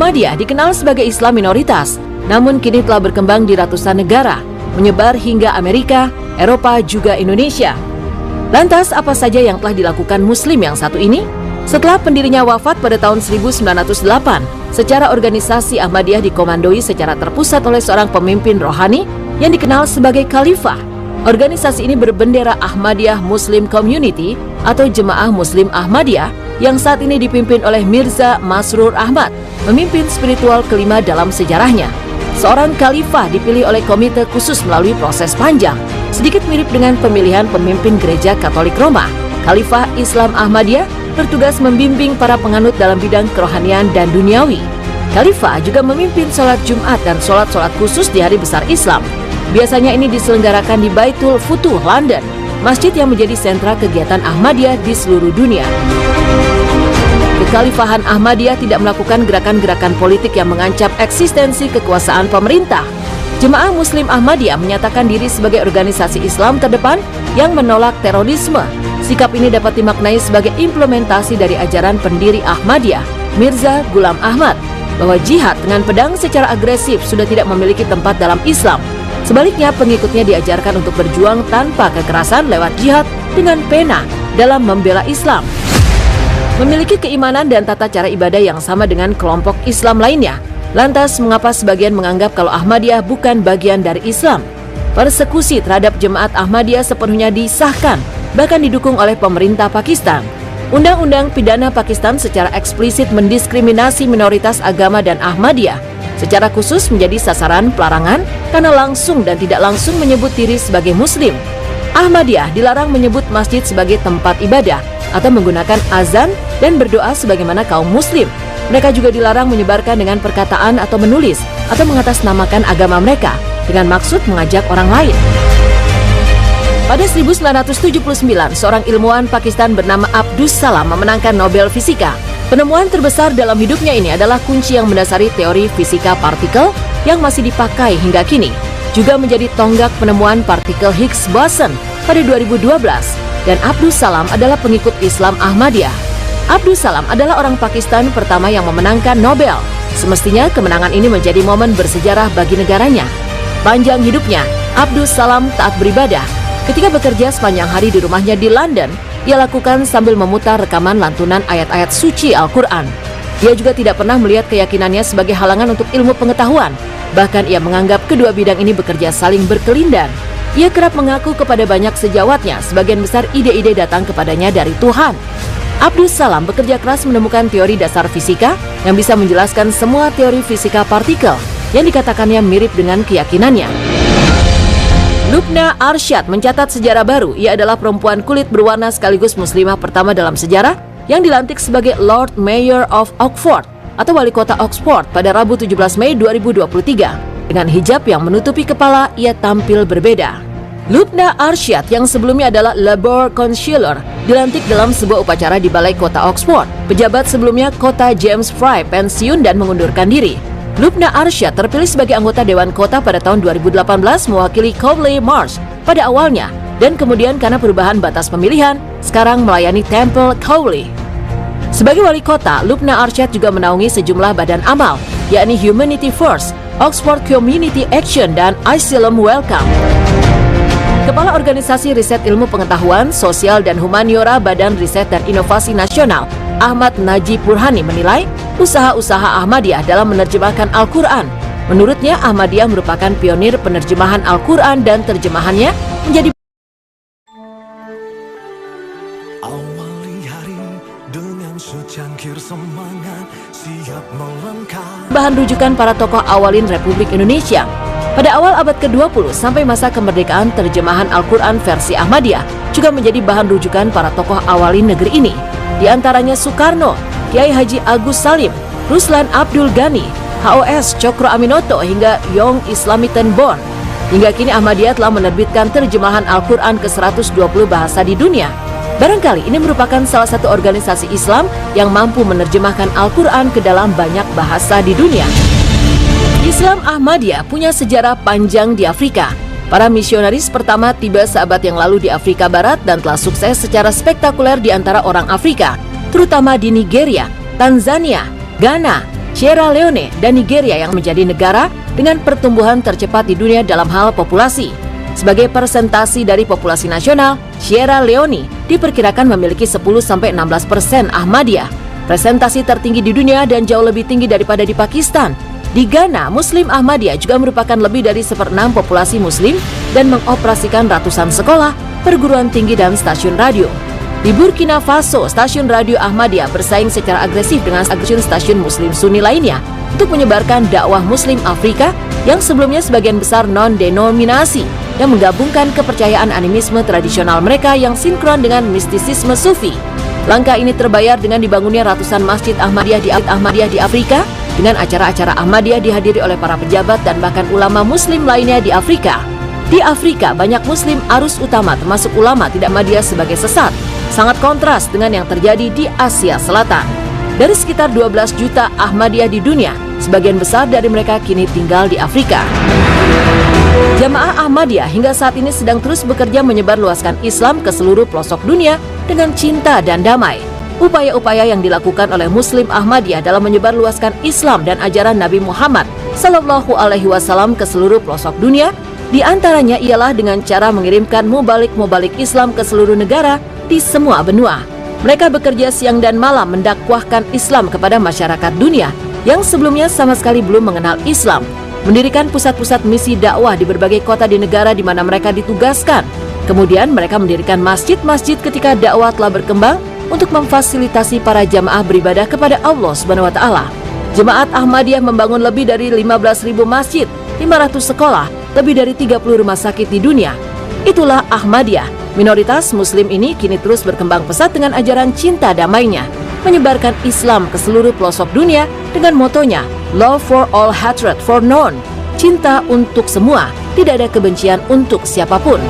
Ahmadiyah dikenal sebagai Islam minoritas, namun kini telah berkembang di ratusan negara, menyebar hingga Amerika, Eropa, juga Indonesia. Lantas, apa saja yang telah dilakukan Muslim yang satu ini? Setelah pendirinya wafat pada tahun 1908, secara organisasi Ahmadiyah dikomandoi secara terpusat oleh seorang pemimpin rohani yang dikenal sebagai Khalifah. Organisasi ini berbendera Ahmadiyah Muslim Community atau Jemaah Muslim Ahmadiyah yang saat ini dipimpin oleh Mirza Masroor Ahmad, pemimpin spiritual kelima dalam sejarahnya. Seorang khalifah dipilih oleh komite khusus melalui proses panjang, sedikit mirip dengan pemilihan pemimpin gereja Katolik Roma. Khalifah Islam Ahmadiyah bertugas membimbing para penganut dalam bidang kerohanian dan duniawi. Khalifah juga memimpin sholat Jumat dan sholat-sholat khusus di hari besar Islam. Biasanya ini diselenggarakan di Baitul Futuh, London, masjid yang menjadi sentra kegiatan Ahmadiyah di seluruh dunia. Kekhalifahan Ahmadiyah tidak melakukan gerakan-gerakan politik yang mengancam eksistensi kekuasaan pemerintah. Jemaah Muslim Ahmadiyah menyatakan diri sebagai organisasi Islam terdepan yang menolak terorisme. Sikap ini dapat dimaknai sebagai implementasi dari ajaran pendiri Ahmadiyah, Mirza Ghulam Ahmad, bahwa jihad dengan pedang secara agresif sudah tidak memiliki tempat dalam Islam. Sebaliknya, pengikutnya diajarkan untuk berjuang tanpa kekerasan lewat jihad dengan pena dalam membela Islam. Memiliki keimanan dan tata cara ibadah yang sama dengan kelompok Islam lainnya. Lantas, mengapa sebagian menganggap kalau Ahmadiyah bukan bagian dari Islam? Persekusi terhadap jemaat Ahmadiyah sepenuhnya disahkan, bahkan didukung oleh pemerintah Pakistan. Undang-undang pidana Pakistan secara eksplisit mendiskriminasi minoritas agama dan Ahmadiyah secara khusus menjadi sasaran pelarangan karena langsung dan tidak langsung menyebut diri sebagai Muslim. Ahmadiyah dilarang menyebut masjid sebagai tempat ibadah atau menggunakan azan dan berdoa sebagaimana kaum Muslim. Mereka juga dilarang menyebarkan dengan perkataan atau menulis atau mengatasnamakan agama mereka dengan maksud mengajak orang lain. Pada 1979, seorang ilmuwan Pakistan bernama Abdus Salam memenangkan Nobel Fisika. Penemuan terbesar dalam hidupnya ini adalah kunci yang mendasari teori fisika partikel yang masih dipakai hingga kini. Juga menjadi tonggak penemuan partikel Higgs boson pada 2012. Dan Abdus Salam adalah pengikut Islam Ahmadiyah. Abdus Salam adalah orang Pakistan pertama yang memenangkan Nobel. Semestinya kemenangan ini menjadi momen bersejarah bagi negaranya. Panjang hidupnya, Abdus Salam taat beribadah. Ketika bekerja sepanjang hari di rumahnya di London, ia lakukan sambil memutar rekaman lantunan ayat-ayat suci Al-Quran. Ia juga tidak pernah melihat keyakinannya sebagai halangan untuk ilmu pengetahuan. Bahkan ia menganggap kedua bidang ini bekerja saling berkelindan. Ia kerap mengaku kepada banyak sejawatnya, sebagian besar ide-ide datang kepadanya dari Tuhan. Abdus Salam bekerja keras menemukan teori dasar fisika yang bisa menjelaskan semua teori fisika partikel yang dikatakannya mirip dengan keyakinannya. Lubna Arsyad mencatat sejarah baru. Ia adalah perempuan kulit berwarna sekaligus muslimah pertama dalam sejarah yang dilantik sebagai Lord Mayor of Oxford atau wali kota Oxford pada Rabu 17 Mei 2023. Dengan hijab yang menutupi kepala, ia tampil berbeda. Lubna Arsyad yang sebelumnya adalah Labour Councillor dilantik dalam sebuah upacara di Balai Kota Oxford. Pejabat sebelumnya Kota James Fry pensiun dan mengundurkan diri. Lubna Arsyad terpilih sebagai anggota Dewan Kota pada tahun 2018 mewakili Cowley Marsh pada awalnya dan kemudian karena perubahan batas pemilihan, sekarang melayani Temple Cowley. Sebagai wali kota, Lubna Arsyad juga menaungi sejumlah badan amal, yakni Humanity First, Oxford Community Action, dan Asylum Welcome. Kepala Organisasi Riset Ilmu Pengetahuan, Sosial dan Humaniora Badan Riset dan Inovasi Nasional, Ahmad Najib Burhani menilai usaha-usaha Ahmadiyah dalam menerjemahkan Al-Quran. Menurutnya, Ahmadiyah merupakan pionir penerjemahan Al-Quran dan terjemahannya menjadi awali hari dengan secangkir semangat siap melangkah. Bahan rujukan para tokoh awalin Republik Indonesia. Pada awal abad ke-20 sampai masa kemerdekaan, terjemahan Al-Quran versi Ahmadiyah juga menjadi bahan rujukan para tokoh awalin negeri ini. Di antaranya Soekarno, Kiai Haji Agus Salim, Ruslan Abdul Ghani, HOS Cokro Aminoto hingga Young Islamitan Bond. Hingga kini Ahmadiyah telah menerbitkan terjemahan Al-Quran ke 120 bahasa di dunia. Barangkali ini merupakan salah satu organisasi Islam yang mampu menerjemahkan Al-Quran ke dalam banyak bahasa di dunia. Islam Ahmadiyah punya sejarah panjang di Afrika. Para misionaris pertama tiba seabad yang lalu di Afrika Barat dan telah sukses secara spektakuler di antara orang Afrika, terutama di Nigeria, Tanzania, Ghana, Sierra Leone, dan Nigeria yang menjadi negara dengan pertumbuhan tercepat di dunia dalam hal populasi. Sebagai persentasi dari populasi nasional, Sierra Leone diperkirakan memiliki 10-16% Ahmadiyah, presentasi tertinggi di dunia dan jauh lebih tinggi daripada di Pakistan. Di Ghana, Muslim Ahmadiyah juga merupakan lebih dari 1/6 populasi Muslim dan mengoperasikan ratusan sekolah, perguruan tinggi, dan stasiun radio. Di Burkina Faso, stasiun radio Ahmadiyah bersaing secara agresif dengan stasiun Muslim Sunni lainnya untuk menyebarkan dakwah Muslim Afrika yang sebelumnya sebagian besar non-denominasi yang menggabungkan kepercayaan animisme tradisional mereka yang sinkron dengan mistisisme Sufi. Langkah ini terbayar dengan dibangunnya ratusan masjid Ahmadiyah di Afrika, dengan acara-acara Ahmadiyah dihadiri oleh para pejabat dan bahkan ulama Muslim lainnya di Afrika. Di Afrika, banyak Muslim arus utama termasuk ulama tidak Ahmadiyah sebagai sesat. Sangat kontras dengan yang terjadi di Asia Selatan. Dari sekitar 12 juta Ahmadiyah di dunia, sebagian besar dari mereka kini tinggal di Afrika. Jamaah Ahmadiyah hingga saat ini sedang terus bekerja menyebarluaskan Islam ke seluruh pelosok dunia dengan cinta dan damai. Upaya-upaya yang dilakukan oleh Muslim Ahmadiyah dalam menyebarluaskan Islam dan ajaran Nabi Muhammad Sallallahu Alaihi Wasallam ke seluruh pelosok dunia, di antaranya ialah dengan cara mengirimkan mubalik Islam ke seluruh negara di semua benua. Mereka bekerja siang dan malam mendakwahkan Islam kepada masyarakat dunia yang sebelumnya sama sekali belum mengenal Islam, mendirikan pusat-pusat misi dakwah di berbagai kota di negara di mana mereka ditugaskan. Kemudian mereka mendirikan masjid-masjid ketika dakwah telah berkembang untuk memfasilitasi para jamaah beribadah kepada Allah Subhanahu wa taala. Jemaat Ahmadiyah membangun lebih dari 15.000 masjid, 500 sekolah, lebih dari 30 rumah sakit di dunia. Itulah Ahmadiyah. Minoritas Muslim ini kini terus berkembang pesat dengan ajaran cinta damainya, menyebarkan Islam ke seluruh pelosok dunia dengan motonya Love for all, hatred for none. Cinta untuk semua, tidak ada kebencian untuk siapapun.